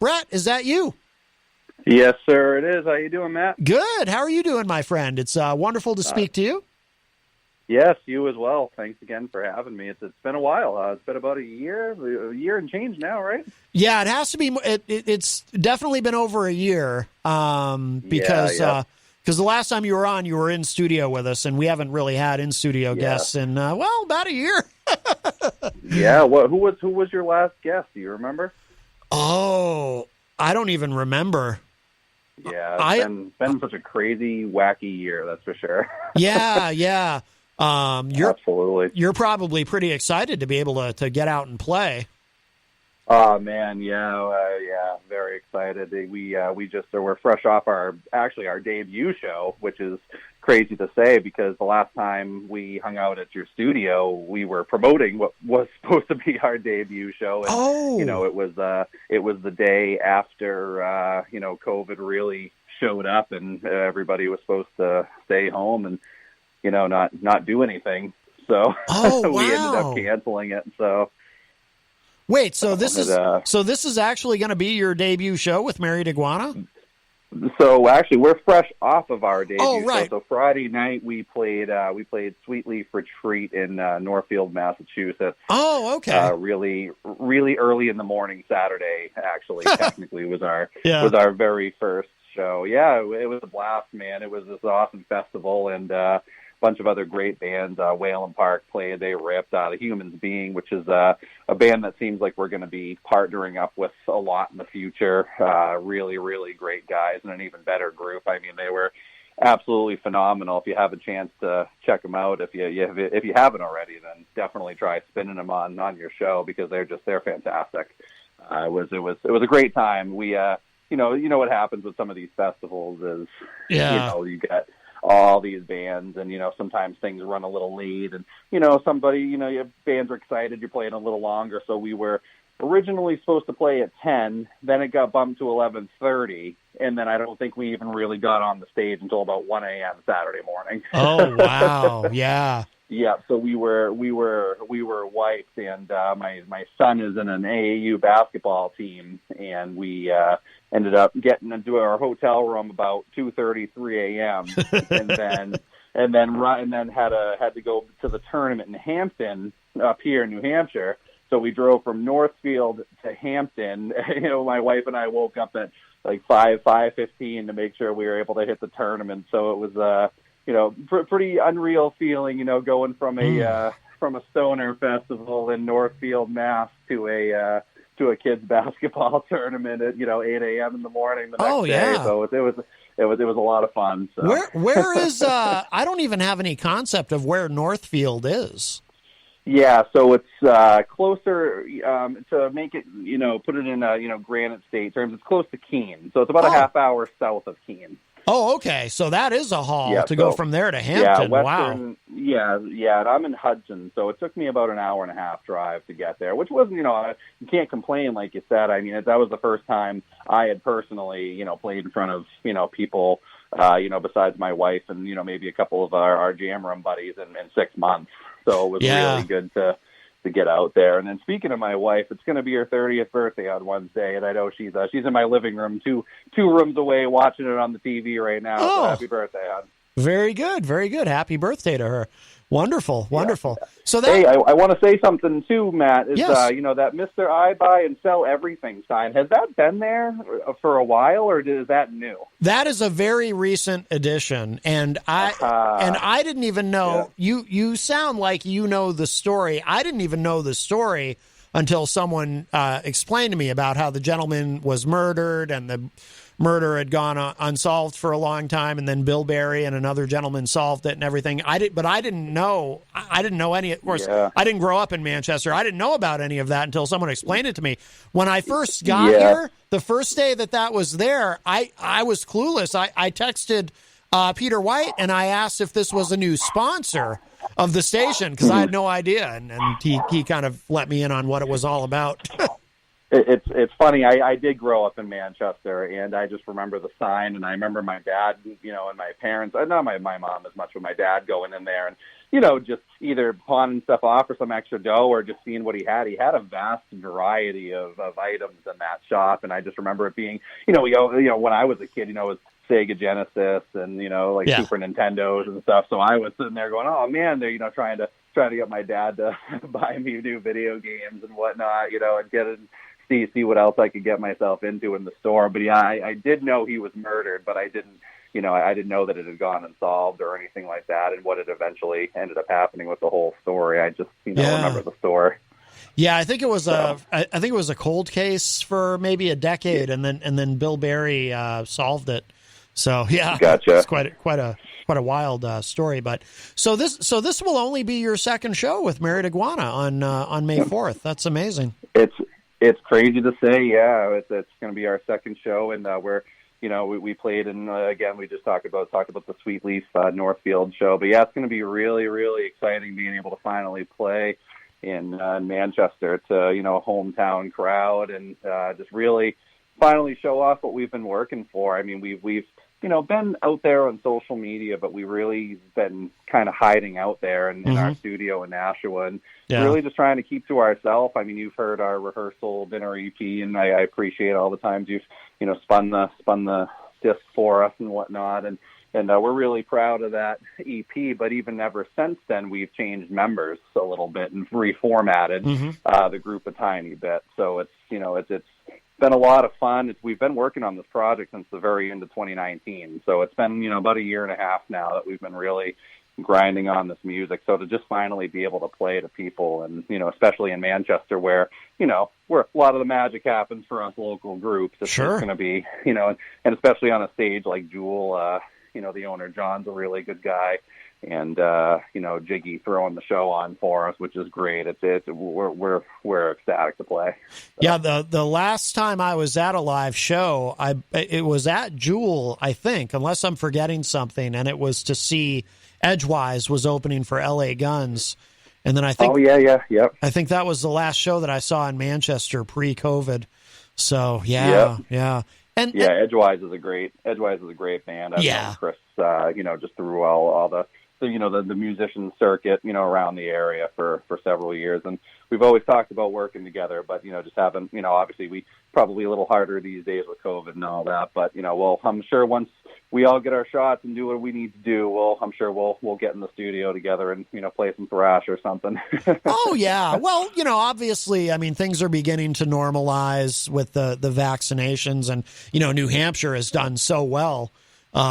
Brett, is that you? Yes, sir, it is. How you doing, Matt? Good. How are you doing, my friend? It's wonderful to speak to you. Yes, you as well. Thanks again for having me. It's been a while. It's been about a year and change now, right? Yeah, it has to be. It's definitely been over a year because the last time you were on, you were in studio with us, and we haven't really had in studio guests in about a year. Yeah. Who was your last guest? Do you remember? Oh, I don't even remember. Yeah, it's been such a crazy, wacky year. That's for sure. Yeah. Absolutely. You're probably pretty excited to be able to get out and play. Oh man, very excited. We're fresh off our debut show, which is crazy to say because the last time we hung out at your studio, we were promoting what was supposed to be our debut show, and it was the day after COVID really showed up, and everybody was supposed to stay home and not do anything. So we ended up canceling it. So. Wait, so this is actually going to be your debut show with Married Iguana? So actually, we're fresh off of our debut. Oh, right. So Friday night we played Sweet Leaf Retreat in Northfield, Massachusetts. Oh, okay. Really early in the morning Saturday. Actually, technically was our very first show. Yeah, it was a blast, man. It was this awesome festival and. Bunch of other great bands. Whalen Park played. They ripped. The Humans Being, which is a band that seems like we're going to be partnering up with a lot in the future. Really, really great guys and an even better group. I mean, they were absolutely phenomenal. If you have a chance to check them out, if you haven't already, then definitely try spinning them on your show because they're fantastic. It was a great time. We you know what happens with some of these festivals is you get all these bands and sometimes things run a little late and your bands are excited you're playing a little longer, so we were originally supposed to play at 10, then it got bumped to 11:30, and then I don't think we even really got on the stage until about 1 a.m. Saturday morning. Oh wow. Yeah. Yeah, so we were wiped, and my son is in an AAU basketball team, and we ended up getting into our hotel room about 2:30, 3 a.m. and then had to go to the tournament in Hampton up here in New Hampshire. So we drove from Northfield to Hampton. My wife and I woke up at like 5:15 to make sure we were able to hit the tournament. So it was pretty unreal feeling, going from a stoner festival in Northfield, Mass, to a kids basketball tournament at 8 a.m. in the morning the next day. So it was a lot of fun. So. Where is I don't even have any concept of where Northfield is. Yeah, so it's closer to make it, put it in Granite State terms. It's close to Keene, so it's about a half hour south of Keene. Oh, okay. So that is a haul to go from there to Hampton. Wow. Yeah, and I'm in Hudson, so it took me about an hour and a half drive to get there, which wasn't, you can't complain, like you said. I mean, that was the first time I had personally, played in front of, people, besides my wife and, maybe a couple of our jam room buddies in 6 months. So it was really good to get out there. And then speaking of my wife, it's going to be her 30th birthday on Wednesday, and I know she's in my living room, two rooms away, watching it on the TV right now. So happy birthday, hon. Very good, very good. Happy birthday to her. Wonderful. Yeah. So hey, I want to say something too, Matt. Is yes. That Mr. I Buy and Sell Everything sign, has that been there for a while, or is that new? That is a very recent addition, and I didn't even know. Yeah. You sound like you know the story. I didn't even know the story until someone explained to me about how the gentleman was murdered and the murder had gone unsolved for a long time, and then Bill Berry and another gentleman solved it and everything. But I didn't know. I didn't know any. Of course, I didn't grow up in Manchester. I didn't know about any of that until someone explained it to me. When I first got here, the first day that was there, I was clueless. I texted Peter White and I asked if this was a new sponsor of the station because I had no idea, and he kind of let me in on what it was all about. It's funny. I did grow up in Manchester, and I just remember the sign, and I remember my dad, and my parents. Not my mom as much, but my dad going in there and just either pawning stuff off for some extra dough or just seeing what he had. He had a vast variety of items in that shop, and I just remember it being, when I was a kid, it was Sega Genesis and Super Nintendos and stuff. So I was sitting there going, "Oh man," they're trying to get my dad to buy me new video games and whatnot, and get it. See what else I could get myself into in the store. But yeah, I did know he was murdered, but I didn't know that it had gone unsolved or anything like that, and what had eventually ended up happening with the whole story. I just remember the story. Yeah, I think it was a cold case for maybe a decade, and then Bill Berry solved it. So yeah, gotcha. It's quite a wild story. But so this will only be your second show with Married Iguana on May 4th. That's amazing. It's crazy to say, yeah. It's going to be our second show, and we're we played, and again we just talked about the Sweet Leaf Northfield show. But yeah, it's going to be really, really exciting being able to finally play in Manchester to a hometown crowd, and just really finally show off what we've been working for. I mean, we've been out there on social media, but we really been kind of hiding out there in our studio in Nashua, and really just trying to keep to ourselves. I mean, you've heard our rehearsal dinner EP, and I appreciate all the times you've spun the disc for us and whatnot, and we're really proud of that EP. But even ever since then, we've changed members a little bit and reformatted the group a tiny bit. So it's been a lot of fun. We've been working on this project since the very end of 2019. So it's been, about a year and a half now that we've been really grinding on this music. So to just finally be able to play to people, and, especially in Manchester where, where a lot of the magic happens for us local groups, it's going to be, and especially on a stage like Jewel, the owner, John's a really good guy. And Jiggy throwing the show on for us, which is great. We're ecstatic to play. So. Yeah, the last time I was at a live show, it was at Jewel, I think, unless I'm forgetting something, and it was to see Edgewise was opening for LA Guns, and then I think yep. I think that was the last show that I saw in Manchester pre-COVID. So yeah. And Edgewise is a great band. I've known Chris, just through all the musician circuit, around the area for several years. And we've always talked about working together, but, just haven't, obviously we probably a little harder these days with COVID and all that. But, I'm sure once we all get our shots and do what we need to do, I'm sure we'll get in the studio together and, play some thrash or something. Oh, yeah. Well, obviously, I mean, things are beginning to normalize with the vaccinations, and, New Hampshire has done so well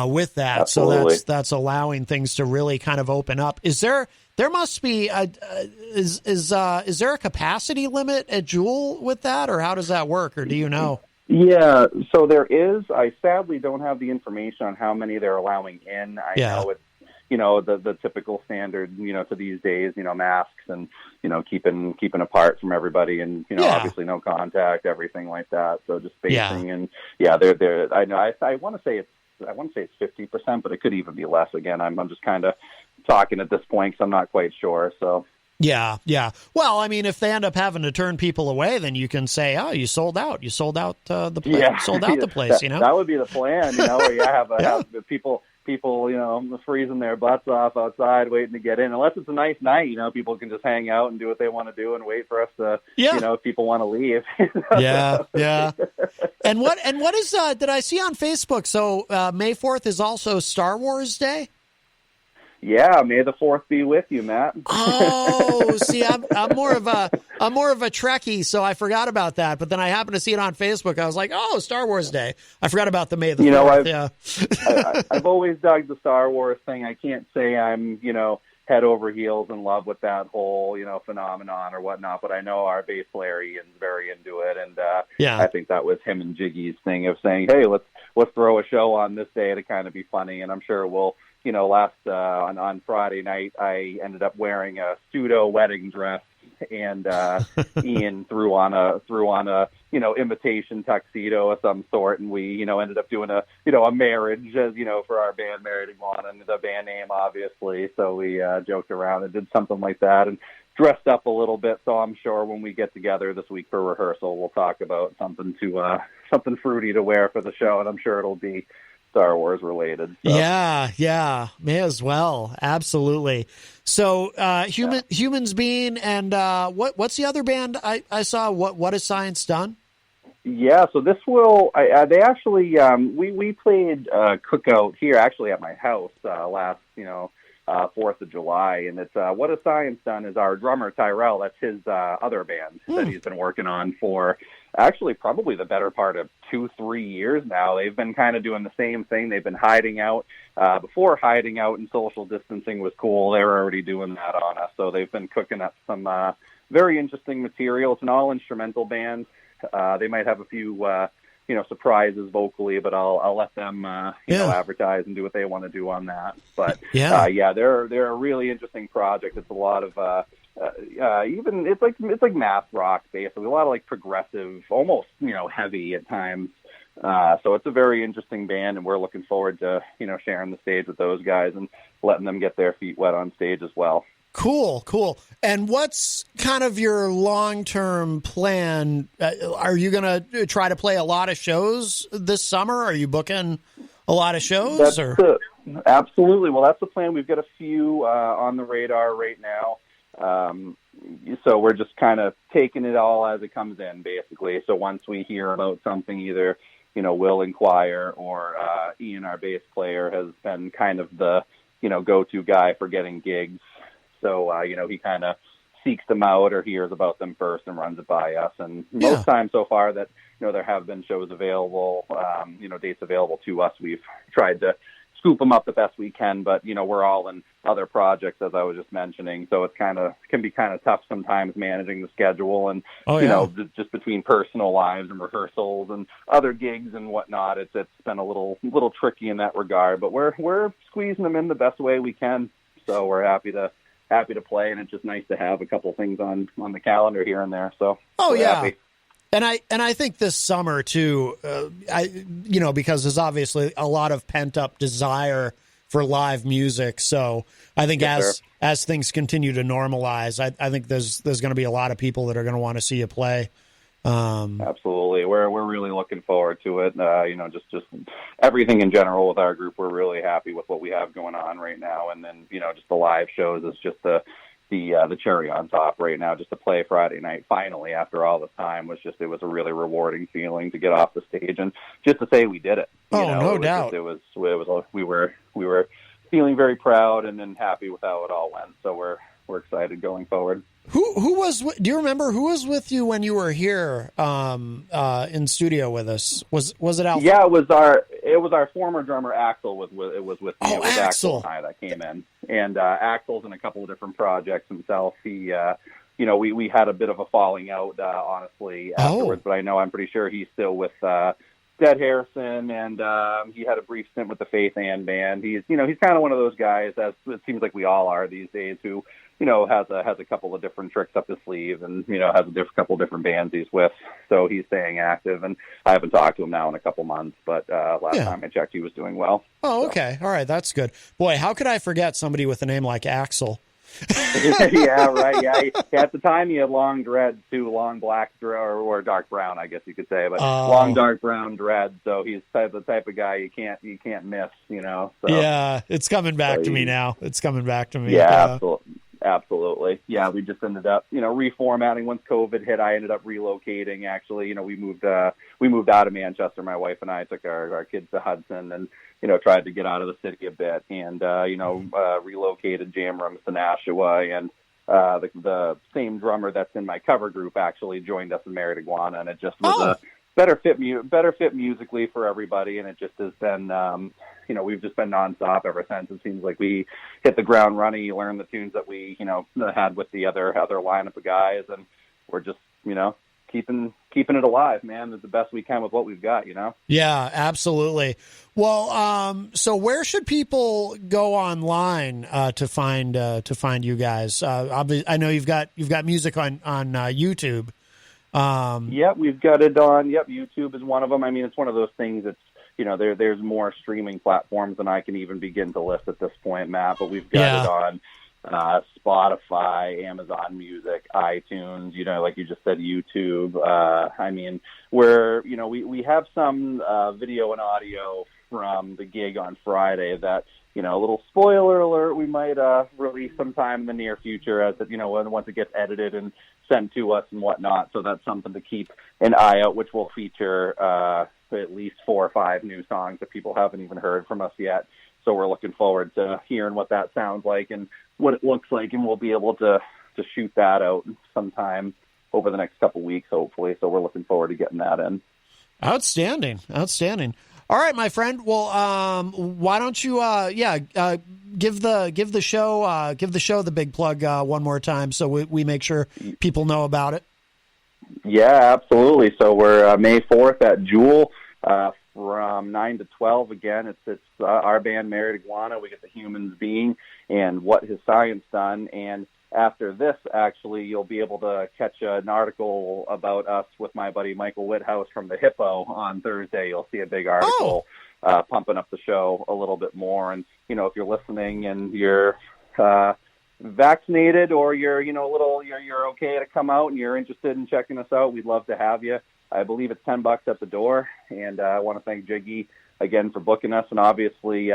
with that. Absolutely. So that's allowing things to really kind of open up. There must be is there a capacity limit at Jewel with that, or how does that work, or do you know? Yeah, so there is. I sadly don't have the information on how many they're allowing in. I know it's, the typical standard, to these days, masks and, keeping apart from everybody, and, obviously no contact, everything like that. So just spacing and they're I know I want to say it's 50%, but it could even be less. Again, I'm just kind of talking at this point because I'm not quite sure. So. Yeah. Well, I mean, if they end up having to turn people away, then you can say, "Oh, you sold out. You sold out the place. Sold out the place." That would be the plan. Where you have people, freezing their butts off outside waiting to get in. Unless it's a nice night, people can just hang out and do what they want to do and wait for us to, if people want to leave. Yeah. And what is? Did I see on Facebook? So May 4th is also Star Wars Day. Yeah, may the 4th be with you, Matt. Oh, see, I'm more of a Trekkie, so I forgot about that. But then I happened to see it on Facebook. I was like, oh, Star Wars Day. I forgot about the May the 4th. I've always dug the Star Wars thing. I can't say I'm, head over heels in love with that whole, phenomenon or whatnot. But I know our bass player Ian's very into it, and I think that was him and Jiggy's thing of saying, hey, let's throw a show on this day to kind of be funny, and I'm sure we'll. On Friday night, I ended up wearing a pseudo wedding dress, and Ian threw on a imitation tuxedo of some sort, and we ended up doing a marriage as for our band Married Iguana, and the band name obviously. So we joked around and did something like that, and dressed up a little bit. So I'm sure when we get together this week for rehearsal, we'll talk about something fruity to wear for the show, and I'm sure it'll be Star Wars related. So. Yeah, may as well. Absolutely. So, Humans Being, and what's the other band I saw? What has Science Done? Yeah, so this will. They actually we played Cookout here actually at my house last 4th of July, and it's What Has Science Done is our drummer Tyrell. That's his other band that he's been working on for actually probably the better part of 2-3 years now. They've been kind of doing the same thing. They've been hiding out. Before hiding out and social distancing was cool, they were already doing that on us. So they've been cooking up some very interesting material. It's an all-instrumental band. They might have a few, surprises vocally, but I'll let them, advertise and do what they want to do on that. But they're a really interesting project. It's a lot of it's like math rock basically, a lot of like progressive, almost heavy at times. So it's a very interesting band, and we're looking forward to sharing the stage with those guys and letting them get their feet wet on stage as well. Cool. And what's kind of your long-term plan? Are you going to try to play a lot of shows this summer? Are you booking a lot of shows? Absolutely. Well, that's the plan. We've got a few on the radar right now. So we're just kind of taking it all as it comes in, basically. So once we hear about something, either, we'll inquire, or Ian, our bass player, has been kind of the, go-to guy for getting gigs. So, he kind of seeks them out or hears about them first and runs it by us. And most times so far that, there have been shows available, dates available to us, we've tried to scoop them up the best we can. But, we're all in other projects, as I was just mentioning. So it can be kind of tough sometimes managing the schedule and, just between personal lives and rehearsals and other gigs and whatnot. It's been a little tricky in that regard. But we're squeezing them in the best way we can. So we're happy to play, and it's just nice to have a couple things on the calendar here and there. So happy. And I think this summer too, because there's obviously a lot of pent up desire for live music. So I think as things continue to normalize, I think there's going to be a lot of people that are going to want to see you play. Absolutely. We're really looking forward to it. Just everything in general with our group, we're really happy with what we have going on right now. And then, just the live shows is just the cherry on top right now. Just to play Friday night, finally, after all this time, it was a really rewarding feeling to get off the stage and just to say we did it. No doubt. We were feeling very proud and then happy with how it all went. So we're excited going forward. Who was? Do you remember who was with you when you were here in studio with us? Was it Al? Yeah, it was our former drummer Axel was with me. Oh, it was Axel and I that came in, and Axel's in a couple of different projects himself. He, we had a bit of a falling out, honestly, afterwards. But I'm pretty sure he's still with Dead Harrison, and he had a brief stint with the Faith Ann band. He's kind of one of those guys, as it seems like we all are these days, who has a couple of different tricks up his sleeve, and has a couple of different bands he's with. So he's staying active, and I haven't talked to him now in a couple months, but last time I checked, he was doing well. Oh, okay, all right, that's good. Boy, how could I forget somebody with a name like Axel? Yeah, right. Yeah, at the time he had long dreads too, long black or dark brown, I guess you could say, but long dark brown dreads. So he's the type of guy you can't miss. So. Yeah, it's coming back to me now. It's coming back to me. Yeah, absolutely. Yeah, we just ended up reformatting once COVID hit. I ended up relocating. Actually, we moved out of Manchester. My wife and I took our kids to Hudson and tried to get out of the city a bit, and relocated jam rooms to Nashua, and the same drummer that's in my cover group actually joined us and married Iguana, and it just was a better fit musically for everybody, and it just has been we've just been nonstop ever since. It seems like we hit the ground running. You learn the tunes that we had with the other lineup of guys, and we're just keeping it alive, man. It's the best we can with what we've got, Yeah, absolutely. Well, so where should people go online to find you guys? I know you've got music on YouTube. Yep, we've got it on. Yep, YouTube is one of them. I mean, it's one of those things that's there's more streaming platforms than I can even begin to list at this point, Matt. But we've got it on Spotify, Amazon Music, iTunes, like you just said, YouTube. I mean, we have some video and audio from the gig on Friday that, a little spoiler alert, we might release sometime in the near future as it, once it gets edited and sent to us and whatnot. So that's something to keep an eye out, which will feature at least 4 or 5 new songs that people haven't even heard from us yet. So we're looking forward to hearing what that sounds like and what it looks like, and we'll be able to shoot that out sometime over the next couple weeks, hopefully. So we're looking forward to getting that in. Outstanding. All right, my friend. Well, why don't you, give the show the big plug one more time, so we make sure people know about it. Yeah, absolutely. So we're May 4th at Jewel from 9 to 12. Again, it's our band, Married Iguana. We get the Humans Being and What Has Science Done. And after this, actually, you'll be able to catch an article about us with my buddy Michael Whithouse from the Hippo on Thursday. You'll see a big article pumping up the show a little bit more. And, if you're listening and you're vaccinated or you're, you're okay to come out and you're interested in checking us out, we'd love to have you. I believe it's $10 at the door. And I want to thank Jiggy again for booking us, and obviously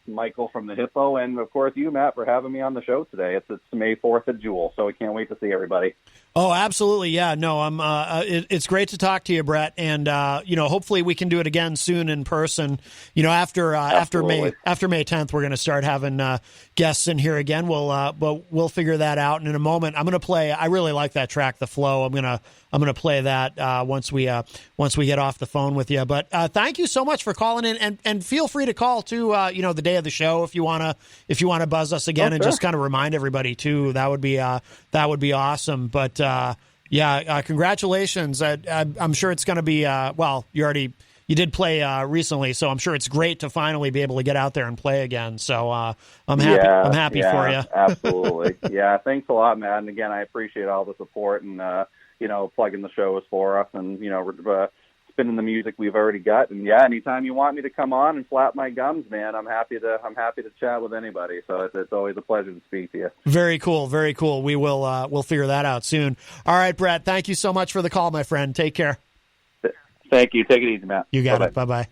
Michael from the Hippo, and of course you, Matt, for having me on the show today. It's May 4th at Jewel, so we can't wait to see everybody. Oh, absolutely, yeah. No, it's great to talk to you, Brett, and hopefully we can do it again soon in person. After May 10th, we're going to start having guests in here again. We'll figure that out. And in a moment, I'm going to play. I really like that track, The Flow. I'm gonna play that once we get off the phone with you. But thank you so much for calling in, and feel free to call too. The day of the show if you wanna buzz us again and just kind of remind everybody too. That would be awesome. But congratulations. I'm sure it's going to be you did play recently, so I'm sure it's great to finally be able to get out there and play again. So I'm happy. I'm happy for you. Absolutely. Yeah. Thanks a lot, Matt. And again, I appreciate all the support and plugging the shows for us and spinning the music we've already got. And anytime you want me to come on and flap my gums, man, I'm happy to chat with anybody. So it's always a pleasure to speak to you. Very cool. Very cool. We'll figure that out soon. All right, Brett, thank you so much for the call, my friend. Take care. Thank you. Take it easy, Matt. You got Bye-bye. it. Bye-bye.